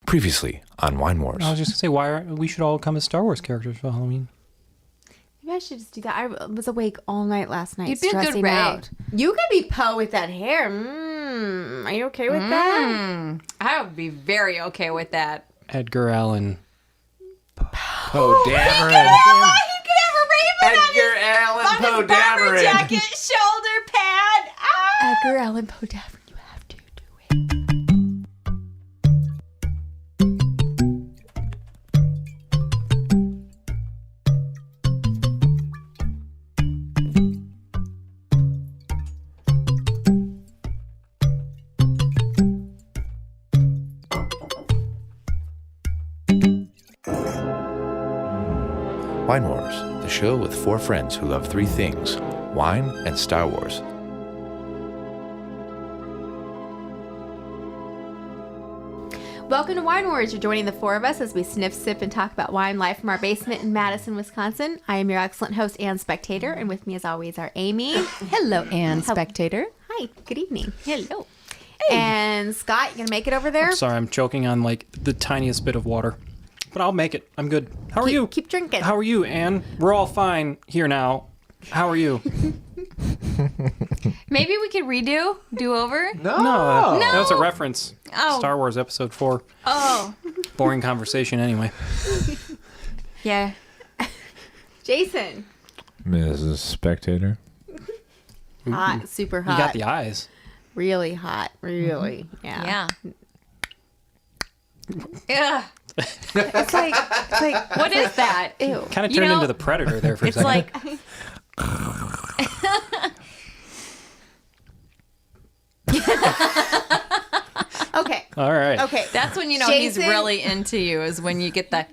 Previously on Wine Wars. I was just going to say, we should all come as Star Wars characters for Halloween. Maybe I should just do that. I was awake all night last night You'd be a stressing good Ray. out. You could be Poe with that hair. Are you okay with that? I would be very okay with that. Edgar Allan. Poe Dameron. He could have a raven Edgar Allan Poe Bomber Dameron. jacket, shoulder pad. Ah! Edgar Allan Poe Dameron. You have to do it. Wine Wars, the show with four friends who love three things: wine and Star Wars. Welcome to Wine Wars. You're joining the four of us as we sniff, sip, and talk about wine life from our basement in Madison, Wisconsin. I am your excellent host and spectator, and with me as always are Amy. Hello, Anne, spectator. Hi, good evening. Hello. And Scott, you gonna make it over there? Sorry, I'm choking on like the tiniest bit of water. But I'll make it. I'm good. How are you? Keep drinking. How are you, Anne? We're all fine here now. How are you? Maybe we could do over? No, that was a reference. Oh. Star Wars Episode 4. Oh. Boring conversation anyway. Yeah. Jason. Mrs. Spectator. Hot, super hot. You got the eyes. Really hot. Really. Yeah. Yeah. It's like What is that? ew. Kind of You turned know, into the Predator there for a It's second. like, Okay. All right. Okay. that's when you know Jason- he's really into you, is when you get the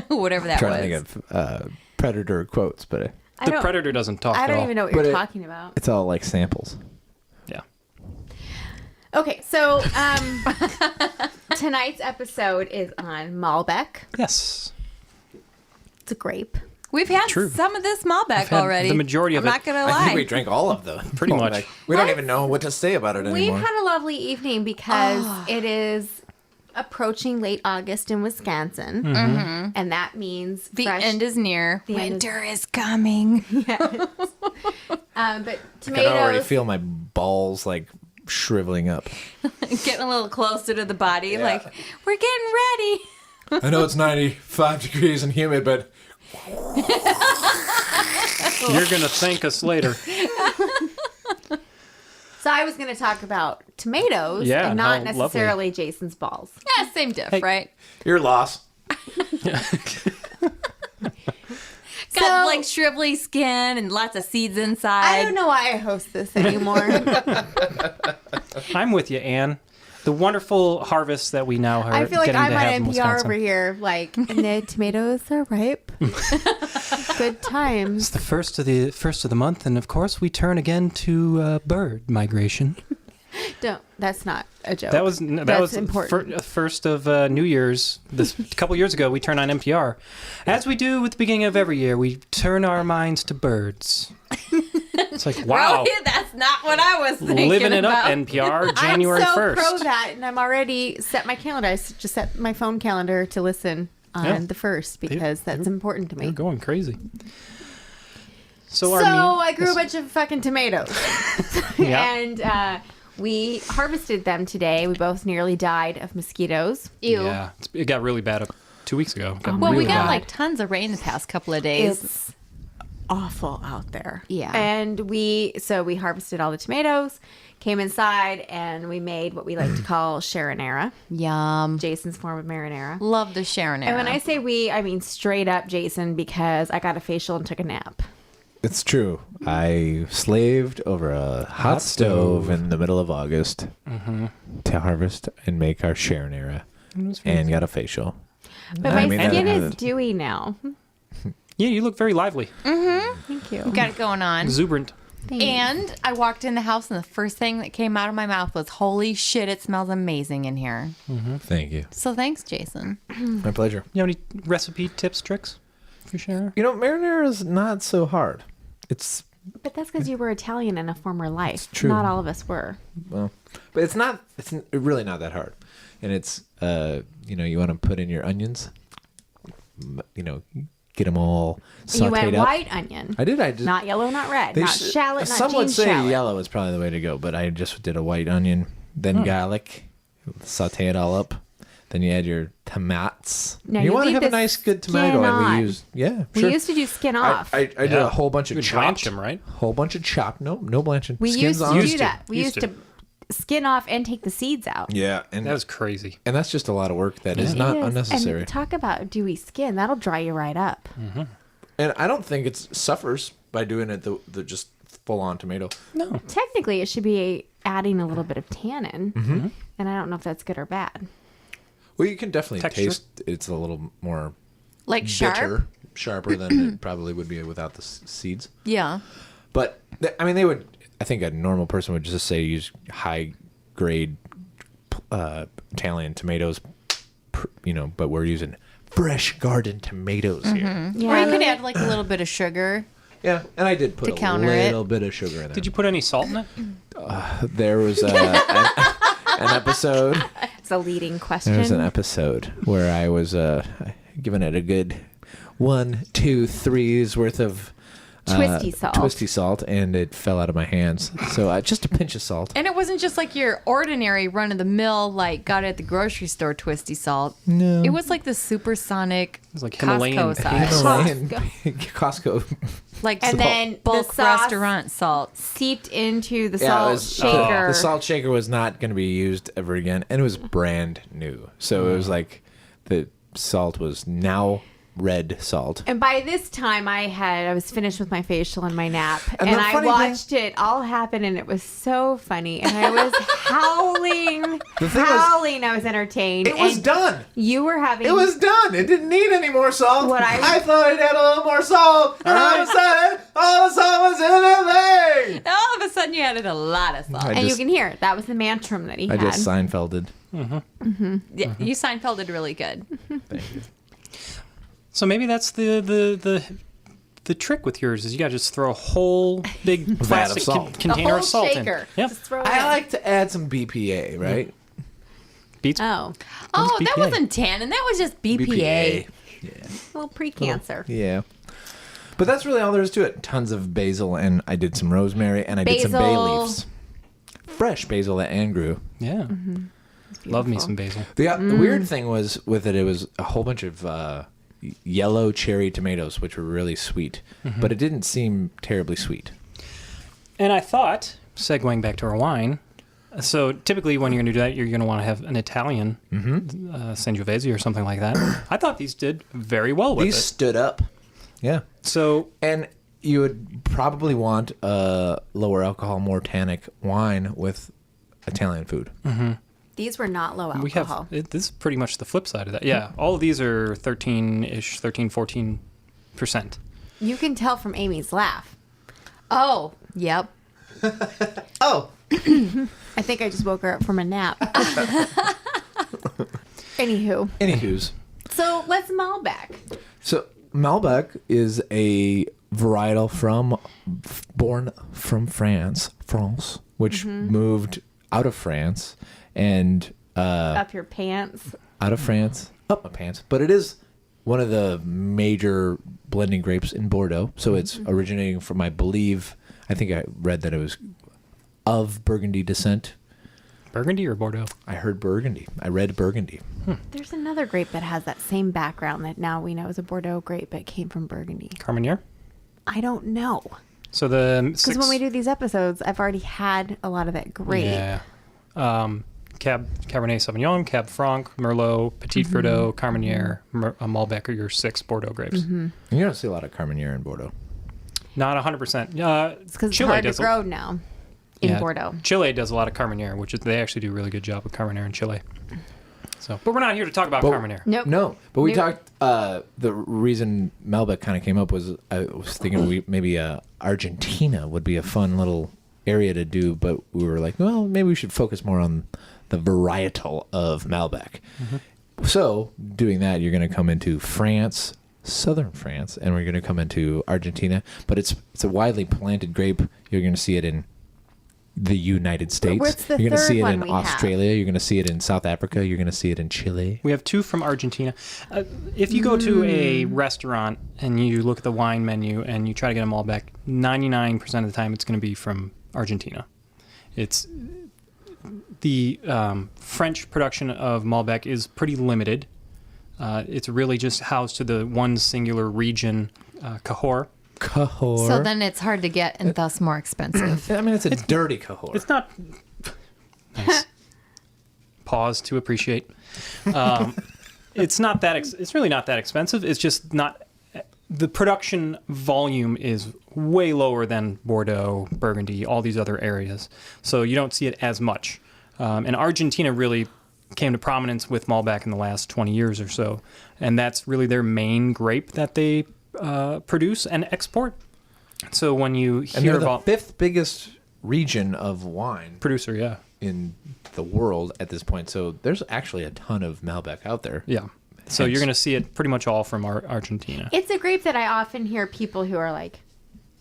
whatever that Trying was. to think of Predator quotes, but I The don't- Predator doesn't talk I at don't all. even know what But you're it- talking about. it's all like samples. Yeah. Okay, so tonight's episode is on Malbec. Yes. It's a grape. We've had True. some of this I've Malbec had already. the majority of I'm it. not going to I think we lie. drank all of them. Pretty much. We don't even know what to say about it We've anymore. had a lovely evening because it is approaching late August in Wisconsin, and that means The fresh, end is near. The end is- Winter is coming. But I can tomatoes. already feel my balls like shriveling up. Getting a little closer to the body. Like, we're getting ready. I know it's 95 degrees and humid, but You're going to thank us later. So I was going to talk about tomatoes, Yeah, and and not how necessarily Jason's balls. Yeah, same diff, Hey. right? your loss. Got like shrivelly skin and lots of seeds inside. I don't know why I host this anymore. I'm with you, Anne. The wonderful harvest that we now are I feel like getting I'm to have on in NPR Wisconsin. over here, like, and the tomatoes are ripe. Good times. It's the first of the month, and of course we turn again to bird migration. Don't. That's not a joke. That was important. first of New Year's. This a couple years ago, we turned on NPR, as we do with the beginning of every year. We turn our minds to birds. It's like wow, Really? That's not what I was thinking living it about. up. NPR, January I'm so 1st. pro that, and I'm already set my calendar. I just set my phone calendar to listen on Yeah. the 1st because that's important to me. They're going crazy. So I grew a bunch of fucking tomatoes, Yeah. and we harvested them today. We both nearly died of mosquitoes. Ew. Yeah, it got really bad 2 weeks ago. It got Well, really we got bad. like tons of rain the past couple of days. It's awful out there. Yeah. And we harvested all the tomatoes, came inside, and we made what we like to call sharonera, Yum. Jason's form of marinara. Love the Sharon And when I say we, I mean straight up Jason, because I got a facial and took a nap. It's true. I slaved over a hot stove in the middle of August to harvest and make our sharonera and got a facial. But I my mean, skin that- is dewy now. Yeah, you look very lively, Thank you. got it going on. exuberant. And I walked in the house, and the first thing that came out of my mouth was, "Holy shit, it smells amazing in here." Thank you. So thanks, Jason. My pleasure. You have any recipe tips, tricks for sure? You know, marinara is not so hard. It's But that's because you were Italian in a former life. true. Not all of us were. Well, but it's really not that hard. And it's, you want to put in your onions, get them all sauteed You went up. white onion. I did. I just Not yellow, not red. Not shallot, not Some would jean say shallot. yellow is probably the way to go, but I just did a white onion, then garlic, saute it all up. Then you add your tomatoes. Now, you you want to leave have a the nice, good skin tomato, and on. we use We sure. used to do skin off. I did a whole bunch of You would blanch chopped, them, right? whole bunch of chopped. No blanching. we Skins used to on. do Used to. that. We Used used to skin off and take the seeds out. Yeah, and That was crazy. that's just a lot of work that is It not is. unnecessary. And talk about dewy skin. That'll dry you right up. And I don't think it suffers by doing it the just full on tomato. No. Technically, it should be adding a little bit of tannin. Mm-hmm. And I don't know if that's good or bad. Well, you can definitely Texture. taste it's a little more Like sharp? bitter, sharper than it probably would be without the seeds. Yeah. But they would. I think a normal person would just say use high grade Italian tomatoes, but we're using fresh garden tomatoes here. Yeah. Or you could add like a little bit of sugar. Yeah, and I did put To a counter it. little bit of sugar in there. Did you put any salt in it? There was an episode. It's a leading question. There was an episode where I was giving it a good 1, 2, 3's worth of Twisty salt. and it fell out of my hands. So just a pinch of salt. And it wasn't just like your ordinary run of the mill, like got it at the grocery store twisty salt. No. It was like the supersonic was like Costco Himalayan size. Himalayan Costco. Like And then bulk the sauce restaurant salt. seeped into the Yeah, it salt was, shaker. the salt shaker was not going to be used ever again, and it was brand new. So it was like the salt was now red salt. And by this time, I was finished with my facial and my nap, And and the I funny watched it all happen, and it was so funny, and I was howling, The thing was, howling. I was entertained. it was and done. You were having. It was done. It didn't need any more salt. What I- thought it had a little more salt, and all of a sudden, all the salt was in the thing. All of a sudden, you added a lot of salt. I and you just- can hear it. That was the mantrum that he I had. just Seinfelded. Yeah, you Seinfelded really good. Thank you. So maybe that's the trick with yours is you got to just throw a whole big plastic salt. A container whole of salt shaker. in. Yep. Just throw it I in. like to add some BPA, right? Beats. Oh, Oh, that BPA? wasn't tannin. That was just BPA. Yeah. a little pre-cancer. Yeah. But that's really all there is to it. Tons of basil, and I did some rosemary, and I did some bay Basil. leaves. Fresh basil that Anne grew. Yeah. Love me some basil. The weird thing was with it was a whole bunch of yellow cherry tomatoes, which were really sweet, but it didn't seem terribly sweet. And I thought, segueing back to our wine, so typically when you're going to do that, you're going to want to have an Italian Sangiovese or something like that. I thought these did very well with These it. stood up. Yeah. So And you would probably want a lower alcohol, more tannic wine with Italian food. These were not low we alcohol. have, this is pretty much the flip side of that. Yeah, all of these are 13-ish, 13, 14%. You can tell from Amy's laugh. Oh, yep. Oh. I think I just woke her up from a nap. Anywho's. So let's Malbec. So Malbec is a varietal born from France, which moved out of France and Up your pants. out of France, up my pants. But it is one of the major blending grapes in Bordeaux. So it's originating from, I think I read that it was of Burgundy descent. Burgundy or Bordeaux? I heard Burgundy. I read Burgundy. There's another grape that has that same background that now we know is a Bordeaux grape, but came from Burgundy. Carmenere? I don't know. So the Because when we do these episodes, I've already had a lot of that grape. Yeah. Cabernet Sauvignon, Cab Franc, Merlot, Petit Verdot, Carmenere, Malbec are your 6 Bordeaux grapes. And you don't see a lot of Carmenere in Bordeaux. Not 100%. It's because it's hard to grow now in Bordeaux. Chile does a lot of Carmenere, which is, they actually do a really good job with Carmenere in Chile. So, but we're not here to talk about Carmenere. Nope. No, but we Nope. talked. The reason Malbec kind of came up was I was thinking maybe Argentina would be a fun little area to do, but we were like, well, maybe we should focus more on the varietal of Malbec. So doing that, you're going to come into France, southern France, and we're going to come into Argentina. But it's a widely planted grape. You're going to see it in the United States. What's the You're going to third see it one in we have? Australia. You're going to see it in South Africa. You're going to see it in Chile. We have 2 from Argentina. If you go to a restaurant and you look at the wine menu and you try to get a Malbec, 99% of the time it's going to be from Argentina. It's the French production of Malbec is pretty limited. It's really just housed to the one singular region, Cahors. Cahors. So then it's hard to get and thus more expensive. I mean, it's a dirty Cahors. It's not. Nice. Pause to appreciate. It's not that. It's really not that expensive. It's just not. The production volume is way lower than Bordeaux, Burgundy, all these other areas. So you don't see it as much. And Argentina really came to prominence with Malbec in the last 20 years or so, and that's really their main grape that they produce and export. So when you and hear they're the about 5th biggest region of wine producer, yeah. in the world at this point. So there's actually a ton of Malbec out there. Yeah. So Hence- you're going to see it pretty much all from Argentina. It's a grape that I often hear people who are like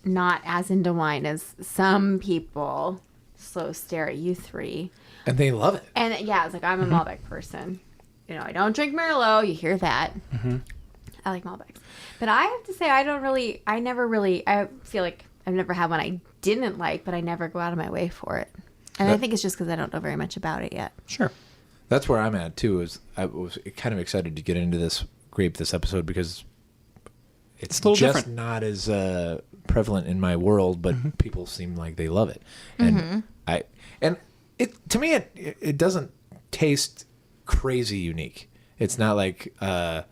not as into wine as some people slow stare at you 3. And they love it. And yeah, it's like, I'm a Malbec person. You know, I don't drink Merlot. You hear that. I like Malbecs. But I have to say, I feel like I've never had one I didn't like, but I never go out of my way for it. And I think it's just because I don't know very much about it yet. Sure. That's where I'm at, too, is I was kind of excited to get into this grape this episode because it's a little just different. not as prevalent in my world, but people seem like they love it. And to me, it doesn't taste crazy unique. It's not like I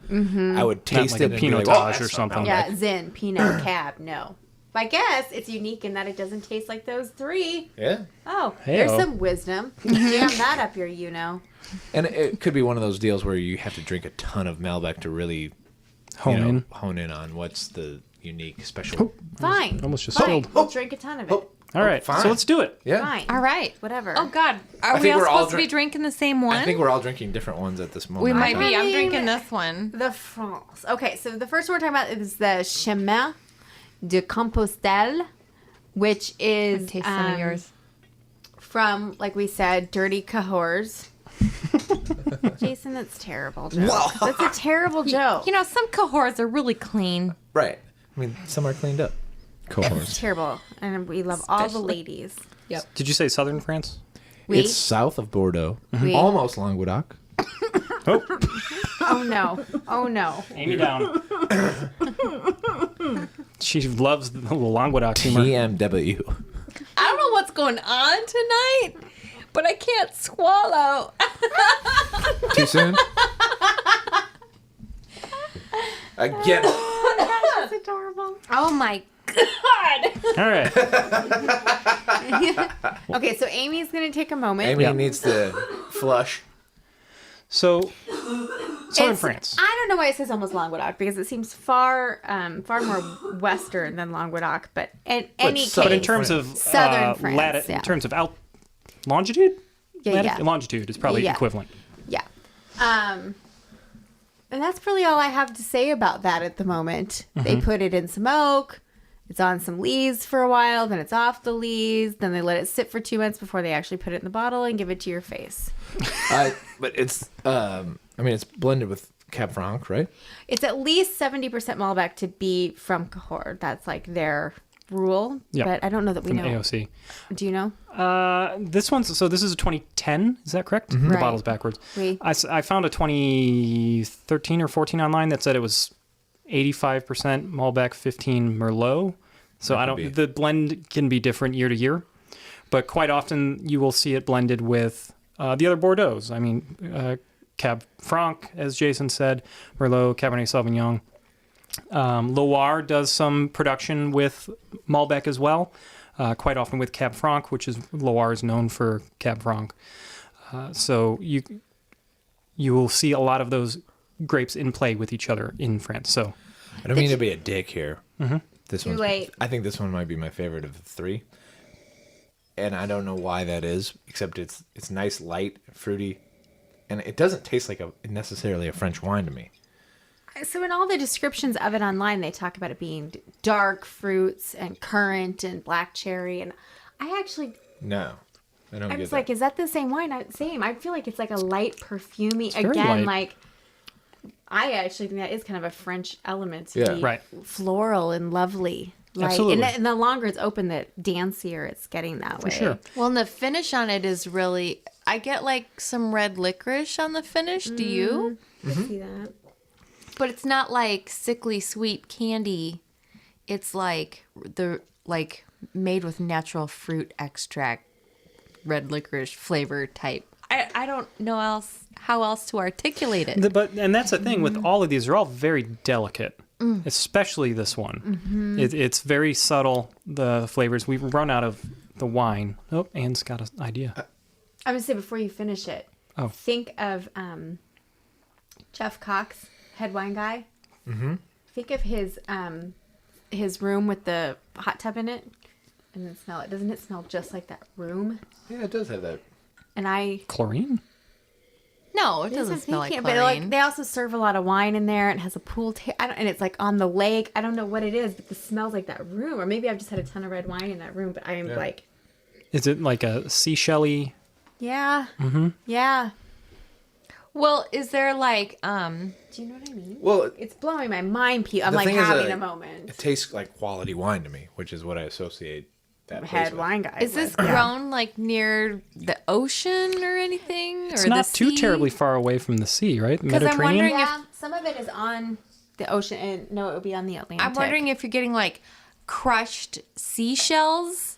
would taste like it a and Pinot be like, oh, Tage or that's something. not Yeah, Malbec. Zin, Pinot, Cab, no. I guess it's unique in that it doesn't taste like those 3. Yeah. Oh, Hey-o. there's some wisdom. Jam that up your, And it could be one of those deals where you have to drink a ton of Malbec to really Hone hone in on what's the unique special. Fine. Almost just Fine. spilled. We'll drink a ton of it. All right. fine. So let's do it. Yeah. Fine. All right. Whatever. Oh, God. Are we think all we're all supposed to be drink- drinking the same one? I think we're all drinking different ones at this moment. we in might time. be. I'm mean- drinking this one. The France. Okay, so the first one we're talking about is the Chemin de Compostelle, which is Taste some of yours. from, like we said, dirty Cahors. Jason, that's terrible joke. That's a terrible joke. You know, some Cahors are really clean. Right. I mean, some are cleaned up. It's Cohorts. terrible. And we love all the Especially- ladies. Did you say southern France? We? It's south of Bordeaux, Oui. almost Languedoc. Oh, no. Oh, no. Amy down. She loves the Languedoc humor. TMW. I don't know what's going on tonight, but I can't swallow. Too soon? Again. That's adorable. Oh, my God. All right. Okay, so Amy's going to take a moment. Amy needs to flush. So, southern It's- France. I don't know why it says almost Languedoc because it seems far more western than Languedoc. But in any case, But in terms of Southern France, yeah. in terms of longitude, Yeah. longitude is probably Yeah. equivalent. yeah. And that's really all I have to say about that at the moment. They put it in some oak. It's on some lees for a while, then it's off the lees, then they let it sit for 2 months before they actually put it in the bottle and give it to your face. But it's, it's blended with Cab Franc, right? It's at least 70% Malbec to be from Cahors. That's like their rule. Yeah. But I don't know that we From know. AOC. Do you know? This is a 2010. Is that correct? The Right. bottle's backwards. Oui. I found a 2013 or 14 online that said it was 85% Malbec, 15 Merlot. So That I could don't. be. The blend can be different year to year, but quite often you will see it blended with the other Bordeaux's. I mean, Cab Franc, as Jason said, Merlot, Cabernet Sauvignon. Loire does some production with Malbec as well, quite often with Cab Franc, which is Loire is known for Cab Franc. So you will see a lot of those grapes in play with each other in France. So I don't mean to be a dick here. This Too one's, late. I think this one might be my favorite of the 3. And I don't know why that is, except it's nice, light, fruity, and it doesn't taste like necessarily a French wine to me. So in all the descriptions of it online, they talk about it being dark fruits and currant and black cherry. And I actually, No, I don't I get was that. like, is that the same wine? Same. I feel like it's like a light perfumey. very Again, light. like, I actually think that is kind of a French element to Yeah. be Right. floral and lovely. Light. Absolutely. And the longer it's open, the dancier it's getting that way. sure. Well, and the finish on it is really. I get like some red licorice on the finish. Do you? I see that. But it's not like sickly sweet candy. It's like made with natural fruit extract, red licorice flavor type. I don't know how else to articulate it. And that's the thing with all of these; they're all very delicate. Especially this one. It's very subtle. The flavors. We've run out of the wine. Oh, Anne's got an idea. I would say before you finish it, think of Jeff Cox, head wine guy. Mm-hmm. Think of his room with the hot tub in it, and then smell it. Doesn't it smell just like that room? Yeah, it does have that. And I Chlorine. No, it doesn't smell like but chlorine. like they also serve a lot of wine in there. And it has a pool and it's like on the lake. I don't know what it is, but the smells like that room. Or maybe I've just had a ton of red wine in that room. But I am like, Is it like a seashell-y? yeah, yeah. Well, is there like Do you know what I mean? Well, It's blowing my mind, Pete. I'm the like thing is having that a moment. it tastes like quality wine to me, which is what I associate that place Head with. wine guy. is this with. grown like near the ocean or anything? It's or not the too sea? terribly far away from the sea, right? I'm Mediterranean. wondering- Yeah, some of it is on the ocean, and no, it would be on the Atlantic. I'm wondering if you're getting like crushed seashells,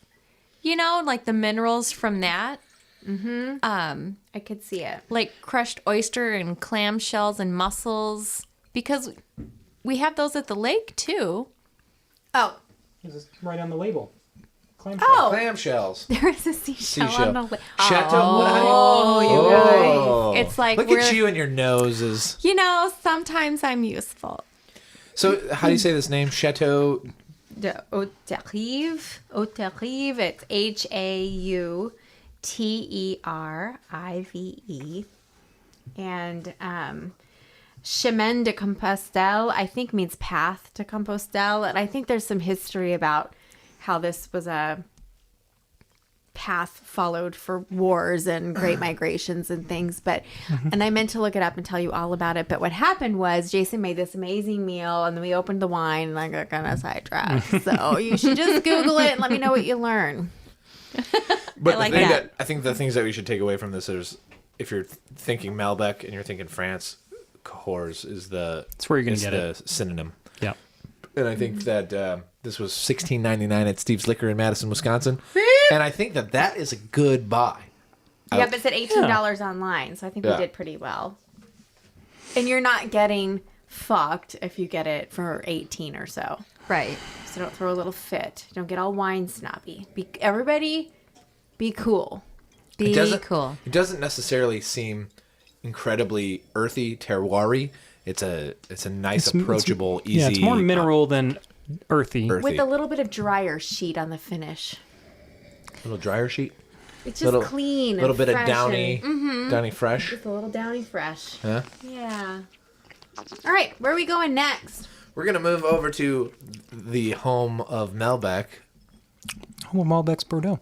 like the minerals from that. I could see it. Like crushed oyster and clam shells and mussels, because we have those at the lake too. Oh, This is right on the label. oh, Clamshells. there is a seashell on the lake. Chateau. Oh, you guys. It's like Look at you and your noses. Sometimes I'm useful. So, how do you say this name? Chateau. The Hauterive. Hauterive. It's Hauterive. And Chemin de Compostelle, I think, means path to Compostelle. And I think there's some history about how this was a path followed for wars and great migrations and things. But and I meant to look it up and tell you all about it. But what happened was Jason made this amazing meal, and then we opened the wine, and I got kind of sidetracked. So you should just Google it and let me know what you learn. But I like the thing that. I think the things that we should take away from this is, if you're thinking Malbec and you're thinking France, Cahors is That's where you're gonna get the synonym. Yeah. And I think that this was $16.99 at Steve's Liquor in Madison, Wisconsin. And I think that is a good buy. Yeah, but it said $18 online, so I think we Yeah. did pretty well. And you're not getting fucked if you get it for 18 or so. Right. So don't throw a little fit. Don't get all wine snobby. Everybody, be cool. Be doesn't- cool. It doesn't necessarily seem incredibly earthy, terroir-y. It's a nice, approachable, easy. Yeah, it's more mineral than earthy. Earthy. With a little bit of dryer sheet on the finish. little dryer sheet. It's just clean. A little and bit of fresh downy, and- downy fresh. Just a little downy fresh. Huh? Yeah. All right, where are we going next? We're gonna move over to the home of Malbec. Oh, Malbec's Bordeaux.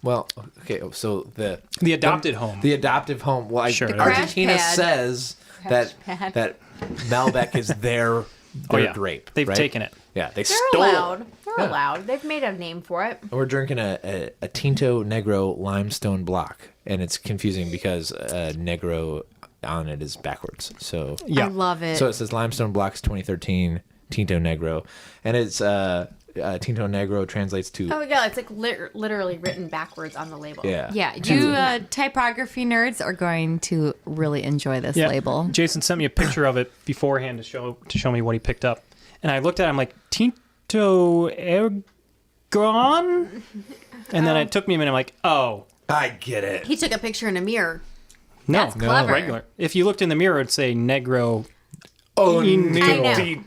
Well, okay, so the adopted home. The adoptive home. Well, Sure. The crash Argentina pad. says that pad. that Malbec is their grape. They've right? taken it. Yeah, they They're stole allowed. it. They're Yeah. allowed. They've made a name for it. We're drinking a Tinto Negro Limestone block, and it's confusing because Negro on it is backwards. So Yeah. I love it. So it says Limestone Blocks 2013 Tinto Negro, and it's Tinto Negro translates to Oh yeah, it's like literally written backwards on the label. yeah. you typography nerds are going to really enjoy this Yeah. label. Jason sent me a picture of it beforehand to show me what he picked up, and I looked at it. I'm like, Tinto Ergon, and then it took me a minute. I'm like, oh I get it. He took a picture in a mirror. no, That's clever. regular. If you looked in the mirror, it'd say Negro. Oh, I know.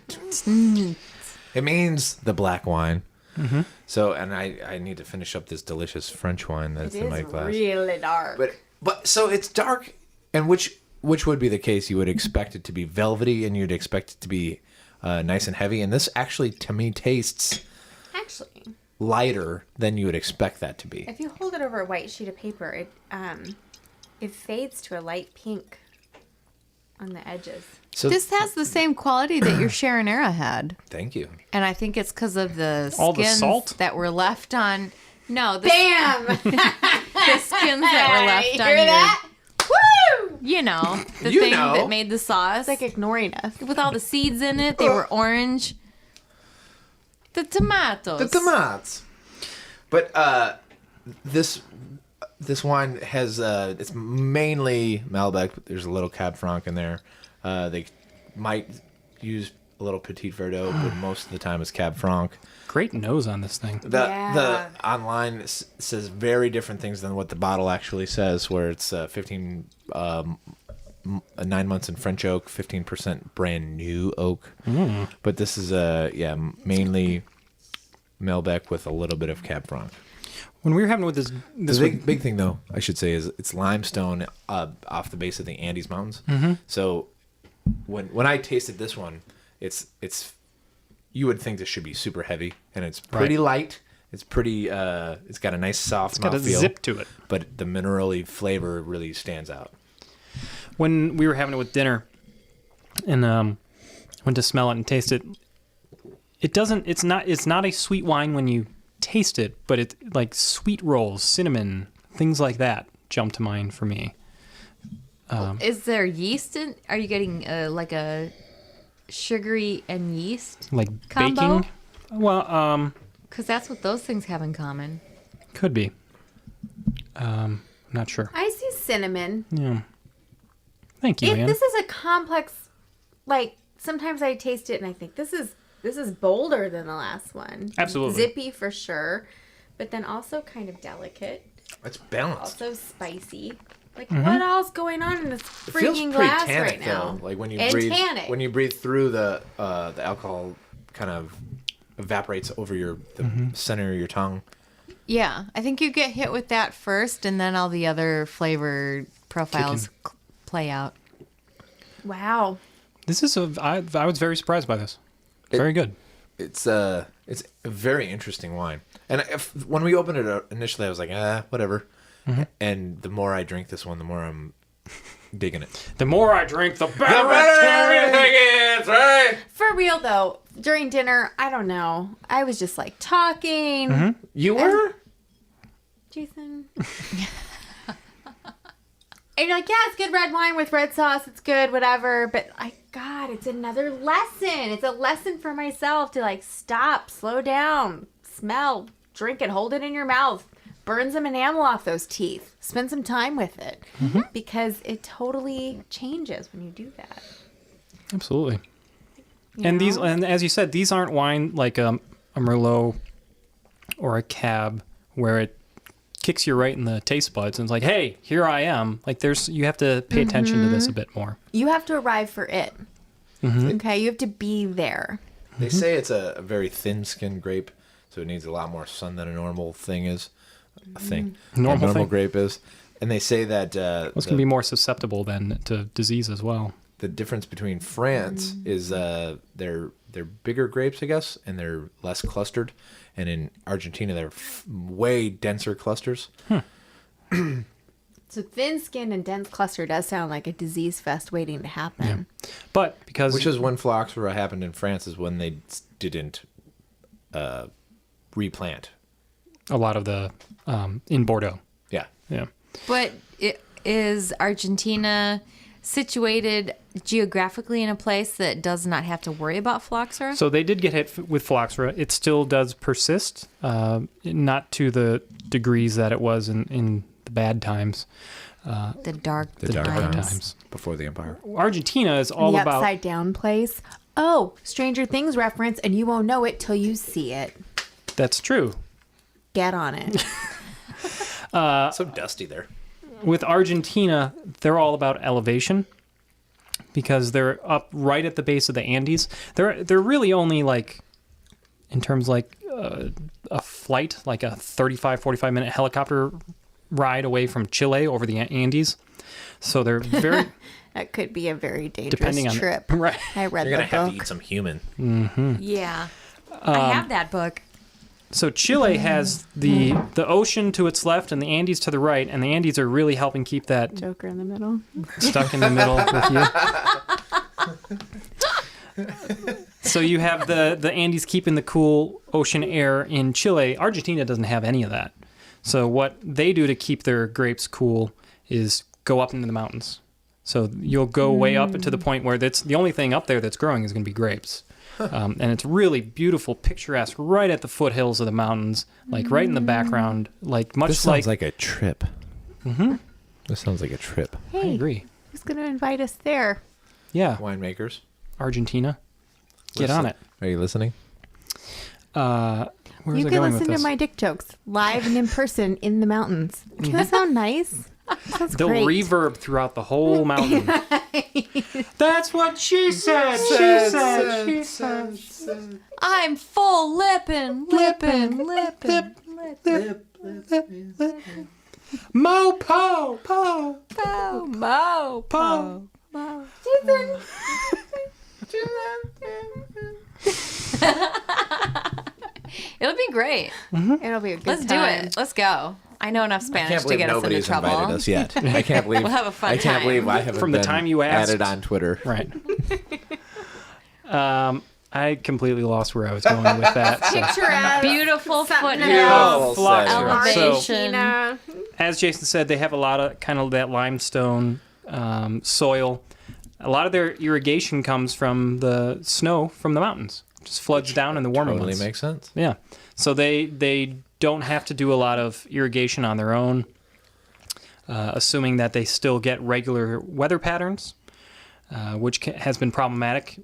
it means the black wine. Mm-hmm. So, and I need to finish up this delicious French wine that's It in is my glass. really dark. But so it's dark, and which which would be the case. You would expect it to be velvety, and you'd expect it to be nice and heavy. And this actually, to me, tastes Actually, lighter than you would expect that to be. if you hold it over a white sheet of paper, it fades to a light pink on the edges. So This has the same quality that your Sharonera had. thank you. And I think it's because of the All the skins salt? that were left on. No, the, Bam! the skins that were left on Hear your. that? Woo! You know, the You thing know. that made the sauce. It's like ignoring us. With all the seeds in it, they were orange. The tomatoes. The tomatoes. But this wine has it's mainly Malbec. But there's a little Cab Franc in there. They might use a little Petit Verdot, but most of the time it's Cab Franc. Great nose on this thing. The online says very different things than what the bottle actually says, where it's 9 months in French oak, 15% brand new oak. But this is mainly Malbec with a little bit of Cab Franc. When we were having with this The big thing, though, I should say, is it's limestone off the base of the Andes Mountains. So when I tasted this one, it's you would think this should be super heavy, and it's pretty light. It's pretty. It's got a nice soft got a mouthfeel, zip to it. but the minerally flavor really stands out. when we were having it with dinner and went to smell it and taste it, it's not a sweet wine when you taste it, but it's like sweet rolls, cinnamon, things like that jump to mind for me. Is there yeast in? Are you getting like a sugary and yeast? Like Combo? baking. Well, Because that's what those things have in common. could be. Not sure. I see cinnamon. Yeah. Thank you, If Ann. this is a complex, like sometimes I taste it and I think this is bolder than the last one. Absolutely. Zippy for sure, but then also kind of delicate, It's balanced. also spicy. Like Mm-hmm. what else going on in this It feels freaking pretty glass tannic, right now? though. Like when you And breathe, tannic. when you breathe through the alcohol, kind of evaporates over the center of your tongue. Yeah, I think you get hit with that first, and then all the other flavor profiles play out. Wow. This is I was very surprised by this. Very good. It's a very interesting wine. And when we opened it initially, I was like, whatever. And the more I drink this one, the more I'm digging it. The more I drink, the better everything is, right? For real though, during dinner, I don't know. I was just like talking. You were? Jason. And you're like, yeah, it's good red wine with red sauce. It's good, whatever. But God, it's another lesson. It's a lesson for myself to like stop, slow down, smell, drink it, hold it in your mouth, burn some enamel off those teeth, spend some time with it, because it totally changes when you do that. Absolutely. You And know? and as you said, these aren't wine like a Merlot or a Cab where it kicks you right in the taste buds and it's like, hey, here I am. Like you have to pay attention to this a bit more. You have to arrive for it. Okay, you have to be there. They say it's a very thin-skinned grape, so it needs a lot more sun than a normal thing is. Normal thing? grape is. And they say that This can be more susceptible than to disease as well. the difference between France is they're bigger grapes, I guess, and they're less clustered. And in Argentina, they're way denser clusters. So thin-skinned and dense cluster does sound like a disease fest waiting to happen. But because Which is when phylloxera happened in France, is when they didn't replant. a lot of the in Bordeaux. Yeah. Yeah. But is Argentina situated geographically in a place that does not have to worry about phylloxera? So they did get hit with phylloxera. It still does persist, not to the degrees that it was in the bad times. the dark times. Before the empire. Argentina is all the about upside down place. Oh, Stranger Things reference, and you won't know it till you see it. That's true. Get on it. So dusty there. With Argentina, they're all about elevation because they're up right at the base of the Andes. They're really only like, in terms like a flight, like a 35, 45 minute helicopter ride away from Chile over the Andes. So they're very That could be a very dangerous depending on trip. right. I read You're the gonna have to book. eat some human. Yeah. I have that book. So Chile has the ocean to its left and the Andes to the right, and the Andes are really helping keep that Joker in the middle. stuck in the middle with you. So you have the Andes keeping the cool ocean air in Chile. Argentina doesn't have any of that. So what they do to keep their grapes cool is go up into the mountains. So you'll go way up to the point where that's the only thing up there that's growing is going to be grapes. And it's really beautiful, picturesque, right at the foothills of the mountains, like right in the background, like much This sounds like a trip. Mm-hmm. This sounds like a trip. I Hey, agree. who's going to invite us there? Yeah, Winemakers, Argentina, get on it. Are you listening? Where's You it can going with listen to this? my dick jokes live and in person in the mountains. Doesn't that sound nice? Sounds They'll great. reverb throughout the whole mountain. That's what she said. She said. I'm full lippin'. Mo po po Mo. po. It'll be great. It'll be a good Let's do time. it. Let's go. I know enough I Spanish can't to believe get us into nobody's trouble. invited us yet. I can't believe We'll have a fun I can't time. believe I haven't From the been time you asked. added on Twitter. Right. I completely lost where I was going with that. So. Picture Beautiful Something foothill. else. Lots Beautiful of- setting. So, Argentina. as Jason said, they have a lot of kind of that limestone soil. A lot of their irrigation comes from the snow from the mountains. Just floods down in the warmer Totally months. makes sense. Yeah. So they don't have to do a lot of irrigation on their own, assuming that they still get regular weather patterns, which has been problematic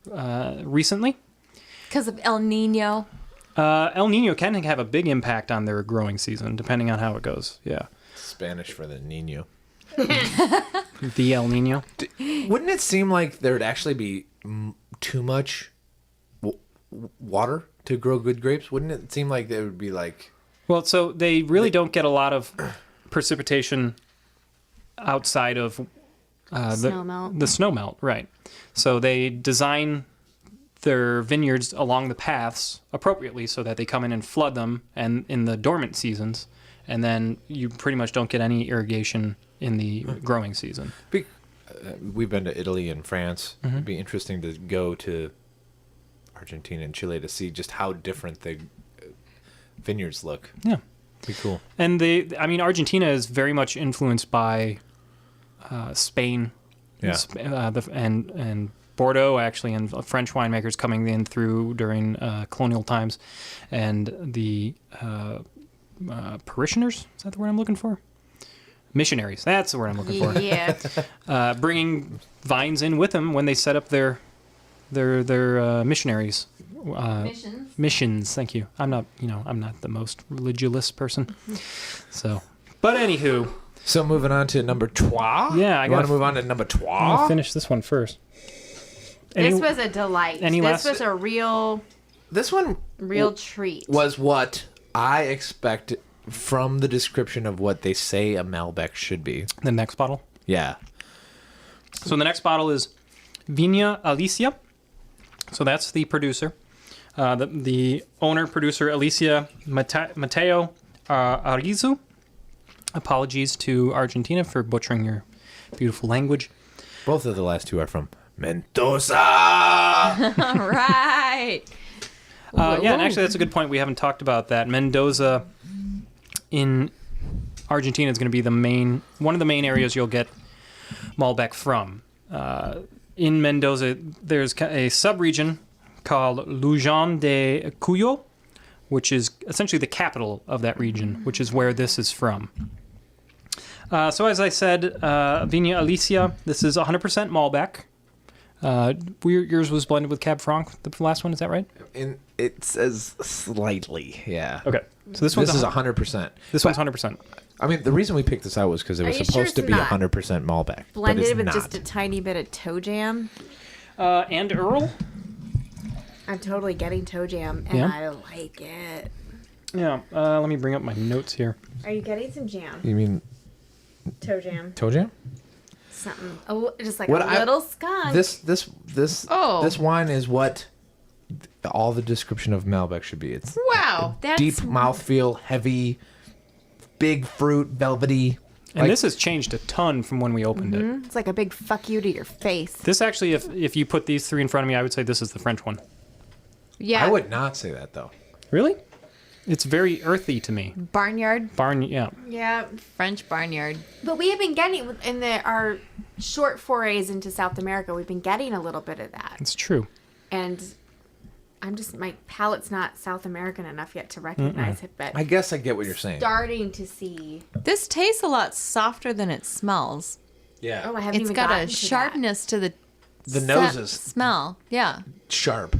recently. Because of El Nino. El Nino can have a big impact on their growing season, depending on how it goes. Yeah. Spanish for the Nino. The El Nino. Wouldn't it seem like there would actually be too much water to grow good grapes? Wouldn't it seem like there would be like... Well, so they really don't get a lot of precipitation outside of Snowmelt. the snowmelt, right? So they design their vineyards along the paths appropriately so that they come in and flood them and in the dormant seasons, and then you pretty much don't get any irrigation in the growing season. We've been to Italy and France. It'd be interesting to go to Argentina and Chile to see just how different the vineyards look. Yeah. Be cool. And Argentina is very much influenced by Spain, Yeah. and Bordeaux actually, and French winemakers coming in through during colonial times, and the parishioners. Is that the word I'm looking for? Missionaries. That's the word I'm looking for. Yeah. Bringing vines in with them when they set up their missionaries. Missions. Thank you. I'm not the most religious person. So, but anywho. So moving on to number 12. Yeah, I you want gotta to move on to number I'm gonna 12? finish this one first. This was a delight. last- This was a real This one treat. was what I expect from the description of what they say a Malbec should be. The next bottle. Yeah. So the next bottle is Vina Alicia. So that's the producer. The owner, producer, Alicia Mateo Arizu. Apologies to Argentina for butchering your beautiful language. Both of the last two are from Mendoza. All right. Yeah, and actually that's a good point. We haven't talked about that. Mendoza in Argentina is going to be one of the main areas you'll get Malbec from. In Mendoza, there's a sub-region called Luján de Cuyo, which is essentially the capital of that region, which is where this is from. So as I said, Vina Alicia, this is 100% Malbec. Yours was blended with Cab Franc, the last one, is that right? It says slightly, yeah. Okay. So this one's is 100%. This one's 100%. I mean, the reason we picked this out was because it was Are you supposed sure to be it's not 100% Malbec. but it's Blended with not. just a tiny bit of toe jam. And Earl? I'm totally getting toe jam, and Yeah? I like it. Yeah. Let me bring up my notes here. Are you getting some jam? You mean Toe jam. toe jam? something. Just like What a I- little skunk. This wine is what all the description of Malbec should be. It's Wow, that's deep mouthfeel, heavy, big fruit, velvety. And this has changed a ton from when we opened it. It's like a big fuck you to your face. This actually, if you put these three in front of me, I would say this is the French one. yeah. I would not say that though. Really? It's very earthy to me. Barnyard, Yeah. Yeah. French barnyard. But we have been getting, our short forays into South America, we've been getting a little bit of that. It's true. And my palate's not South American enough yet to recognize it, but I guess I get what you're saying. starting to see. This tastes a lot softer than it smells. Yeah. Oh, I haven't It's even got gotten a to sharpness to the noses smell. Yeah. sharp,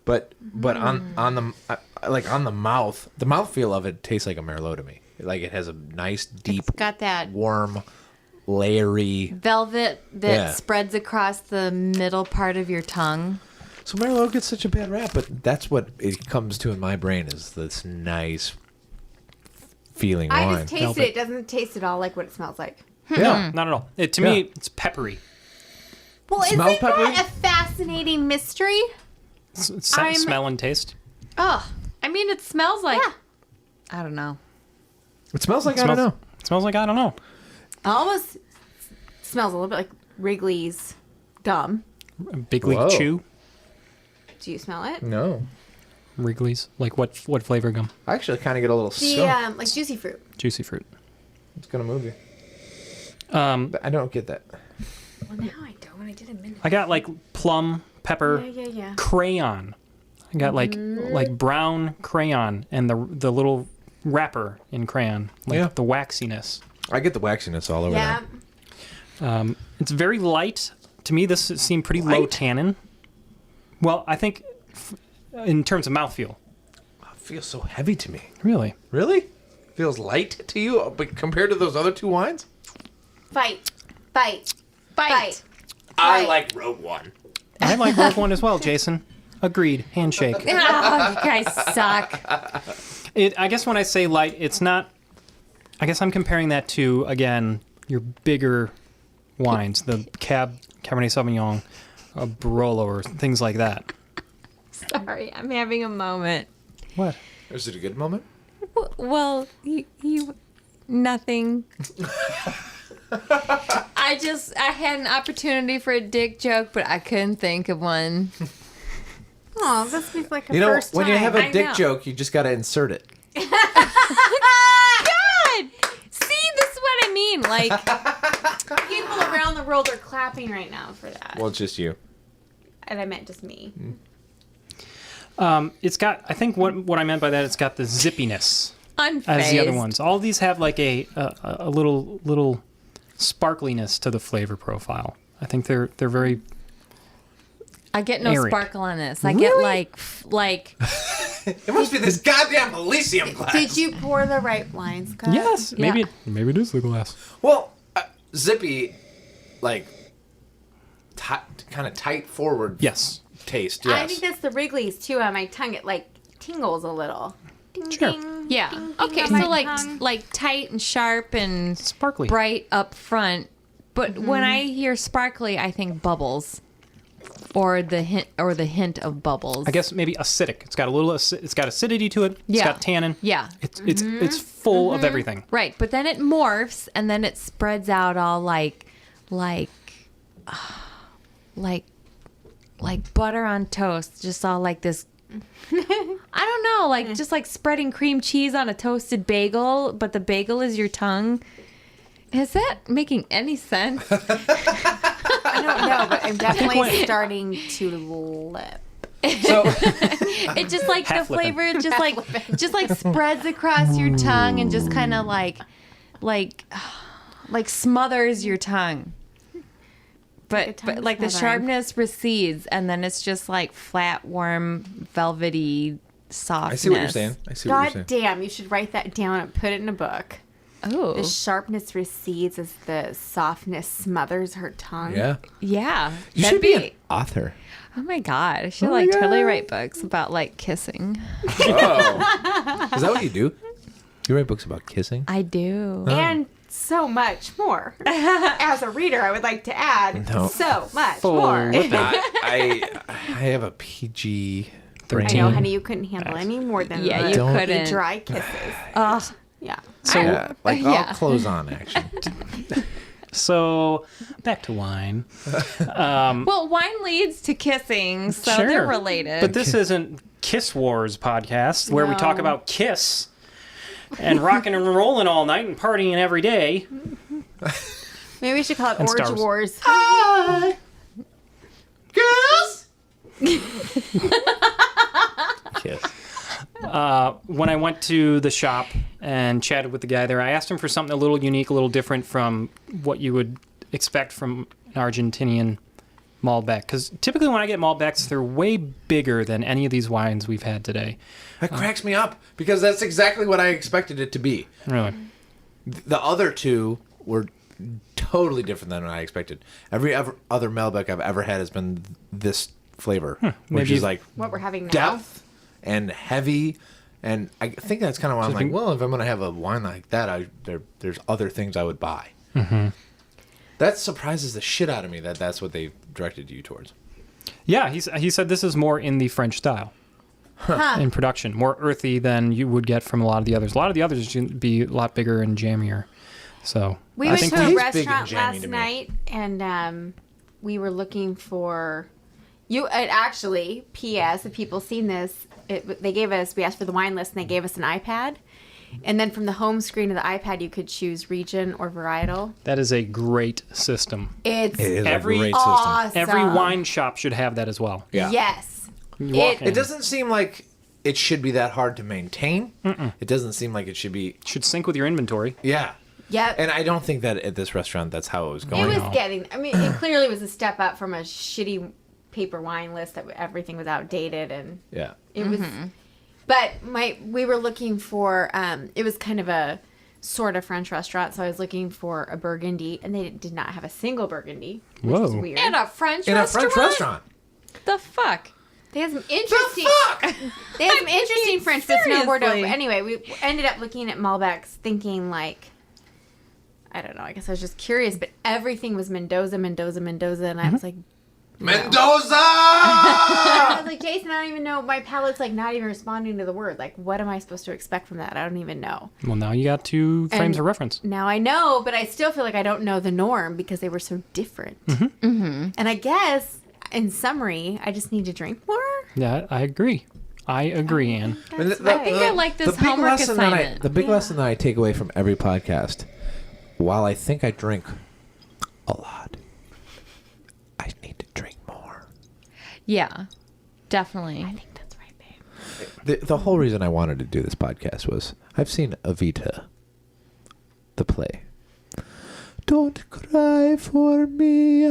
but on the mouth, the mouthfeel of it tastes like a Merlot to me. Like it has a nice deep, It's got that warm, layery. velvet that Yeah. spreads across the middle part of your tongue. So Merlot gets such a bad rap, but that's what it comes to in my brain is this nice feeling I wine. just tasted it. It doesn't taste at all like what it smells like. Yeah. Not at all. To me, it's peppery. Well, Smells isn't peppery? that a fascinating mystery? Smell and taste. Oh, I mean, it smells like. Yeah. I don't know. It smells like I don't know. It smells like I don't know. Almost smells a little bit like Wrigley's gum. Big League Whoa. Chew. Do you smell it? No. Wrigley's. Like what flavor gum? I actually kind of get a little The skunk. like juicy fruit. Juicy fruit. It's gonna move you. But I don't get that. Well, now I don't. I did a minute. I got like plum, pepper, Yeah. crayon. I got like brown crayon and the little wrapper in crayon. Like Yeah. the waxiness. I get the waxiness all over Yeah. that. It's very light. To me, this seemed pretty low tannin. Well, I think in terms of mouthfeel. It feels so heavy to me. Really? Really? Feels light to you, but compared to those other two wines? Fight. Bite. Fight. I like Rogue One. I like Rogue One as well, Jason. Agreed. Handshake. Oh, you guys suck. I guess when I say light, it's not... I guess I'm comparing that to, again, your bigger wines. The Cabernet Sauvignon, a Barolo, or things like that. Sorry, I'm having a moment. What? Is it a good moment? Well, you nothing. I had an opportunity for a dick joke, but I couldn't think of one. Oh, this feels like a You know, first when time. you have a I dick know. joke, you just gotta insert it. God! See, this is what I mean. Like, People around the world are clapping right now for that. Well, it's just you. And I meant just me. It's got... I think what I meant by that, it's got the zippiness unfazed. as the other ones. All these have like a little sparkliness to the flavor profile. I think they're very... I get no Arid. sparkle on this. I get like It must be this goddamn Elysium glass. Did you pour the right wine, Scott? Yes, Yeah. maybe it is the glass. Well, zippy, like, kind of tight forward Yes. taste, yes. I think that's the Wrigley's too on my tongue. It like tingles a little. Ding, Sure. ding, yeah. ding, ding Okay, on so my like tongue. tight and sharp and Sparkly. bright up front. But when I hear sparkly, I think bubbles, or the hint of bubbles. I guess maybe acidic. It's got a little. It's got acidity to it. It's Yeah. got tannin. Yeah. It's full of everything. Right, but then it morphs and then it spreads out all like butter on toast, just all like this. I don't know, like just like spreading cream cheese on a toasted bagel, but the bagel is your tongue. Is that making any sense? I don't know, but I'm definitely starting to lip. So, It just like the Half lipping. flavor just like spreads across your tongue and just kind of like smothers your tongue. Like a But tongue like the smothering. sharpness recedes and then it's just like flat, warm, velvety softness. I see what you're saying. God damn, you should write that down and put it in a book. Oh, The sharpness recedes as the softness smothers her tongue. Yeah. yeah. You That'd should be an author. Oh my god, I should Oh my like totally God. write books about like kissing. Oh. Is that what you do? You write books about kissing? I do. And so much more. As a reader, I would like to add No. so much Oh, more. what the- I have a PG brain. I know, honey, you couldn't handle any more than Yeah, the you Don't- couldn't. dry kisses. Yeah. So, Yeah, like Yeah. all clothes on action. so back to wine. Well, wine leads to kissing, so Sure. they're related. But this isn't Kiss Wars podcast where we talk No. about Kiss and rocking and rolling all night and partying every day. Maybe we should call it And Orange stars. Wars. Kiss. When I went to the shop and chatted with the guy there, I asked him for something a little unique, a little different from what you would expect from an Argentinian Malbec. Because typically when I get Malbecs, they're way bigger than any of these wines we've had today. That cracks me up because that's exactly what I expected it to be. Really. The other two were totally different than what I expected. Every other Malbec I've ever had has been this flavor, which Maybe- is like What we're having now. depth and heavy. And I think that's kind of why I'm like, well, if I'm going to have a wine like that, there's other things I would buy. Mm-hmm. That surprises the shit out of me that that's what they directed you towards. Yeah, he said this is more in the French style in production, more earthy than you would get from a lot of the others. A lot of the others should be a lot bigger and jammier. So We I went think to a he's big and restaurant jammy last to me. night, and we were looking for you. It actually, P.S. If people seen this, they gave us. We asked for the wine list, and they gave us an iPad. And then from the home screen of the iPad, you could choose region or varietal. that is a great system. It's It is Every- a great system. awesome. Every wine shop should have that as well. Yeah. Yes. You walk in. It doesn't seem like it should be that hard to maintain. It doesn't seem like it should be. Should sync with your inventory. Yeah. Yep. And I don't think that at this restaurant that's how it was It going. was getting. I mean, it clearly was a step up from a shitty paper wine list that everything was outdated and Yeah. it was. But we were looking for. It was kind of a sort of French restaurant, so I was looking for a Burgundy, and they did not have a single Burgundy, which was Whoa. weird. in a French In a restaurant? French restaurant. The fuck? They had some interesting. They had some interesting French, but no Bordeaux. seriously. But anyway, we ended up looking at Malbecs, thinking like, I don't know. I guess I was just curious, but everything was Mendoza, and I was like, Mendoza! I was like, Jason, I don't even know. My palate's like not even responding to the word. Like, what am I supposed to expect from that? I don't even know. Well, now you got two frames And- of reference. Now I know, but I still feel like I don't know the norm because they were so different. And I guess, in summary, I just need to drink more. Yeah, I agree. I agree, Anne. That's I think I like this homework assignment. The big lesson that I take away from every podcast, while I think I drink a lot, I need to drink more. Yeah, definitely. That's right, babe. The whole reason I wanted to do this podcast was I've seen Evita, the play. Don't cry for me,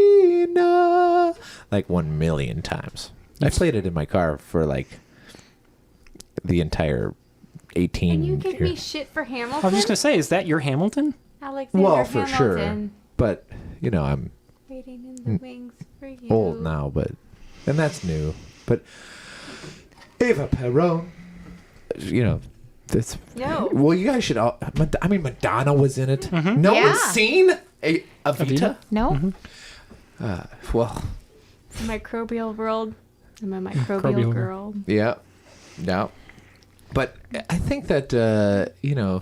Argentina. Like 1 million times. I played it in my car for like the entire 18 And you give me years. shit for Hamilton? I was just going to say, is that your Hamilton? Alexander Well, for Hamilton. sure. But, you know, I'm Waiting in the wings for you. old now, and that's new. But Eva Perón, you know, that's No. Well, you guys should. I mean, Madonna was in it. No Yeah. one's seen Evita. Evita? No? Well, Microbial world. I'm a microbial Microbial. girl. yeah, no. But I think that you know,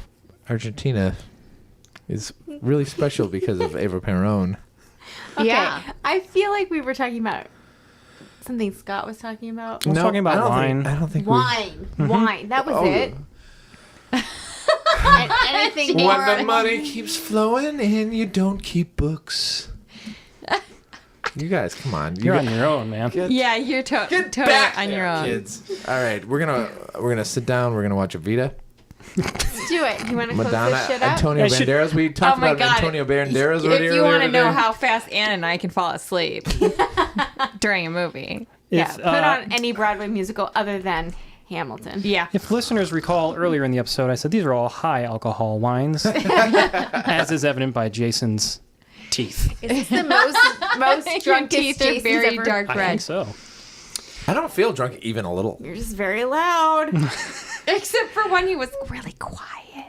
Argentina is really special because of Eva Perón. Okay. Yeah. I feel like we were talking about something Scott was talking about. was talking about wine. I don't think Wine. Wine. That was Oh. it. And anything we. more? When the money keeps flowing and you don't keep books. You guys, come on. You're on your own, man. Yeah, you're totally back on there, your own. kids. All right, we're gonna sit down. We're gonna watch Evita. Let's do it. You want to close Madonna, this shit up? Antonio I should- Banderas. We talked Oh my about God. Antonio Banderas If already you earlier want to know today. how fast Anne and I can fall asleep during a movie. Yeah. If, Put on any Broadway musical other than Hamilton. Yeah. If listeners recall earlier in the episode, I said these are all high alcohol wines, as is evident by Jason's teeth. Is this the most Your drunkest teeth are Jason's very ever? dark I red. think so. I don't feel drunk even a little. You're just very loud. Except for when he was really quiet.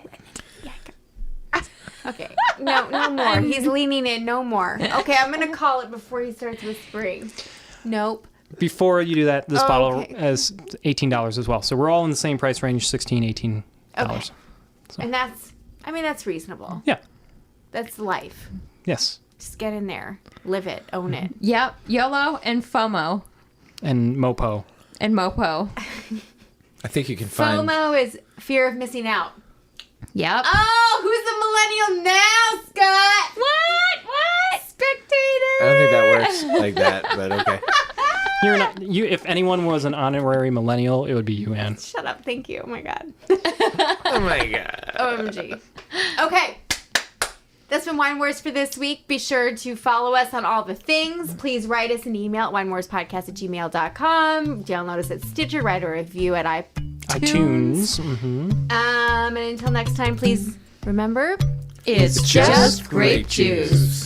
Okay. No more. He's leaning in. No more. Okay, I'm going to call it before he starts whispering. Nope. Before you do that, this bottle okay. is $18 as well. So we're all in the same price range, $16, $18. Okay. And that's reasonable. Yeah. That's life. Yes. Just get in there. Live it. Own it. Yep. YOLO and FOMO And Mopo. and MOPO. I think you can find. FOMO is fear of missing out. Yep. Oh, who's the millennial now, Scott? What? Spectator. I don't think that works like that, but okay. You're not. You. If anyone was an honorary millennial, it would be you, Anne. Shut up. Thank you. Oh, my God. Oh my god. OMG. Okay. That's been Wine Wars for this week. Be sure to follow us on all the things. Please write us an email at winewarspodcast@gmail.com. Download us at Stitcher. Write a review at iTunes. Mm-hmm. And until next time, please remember, It's just grape juice.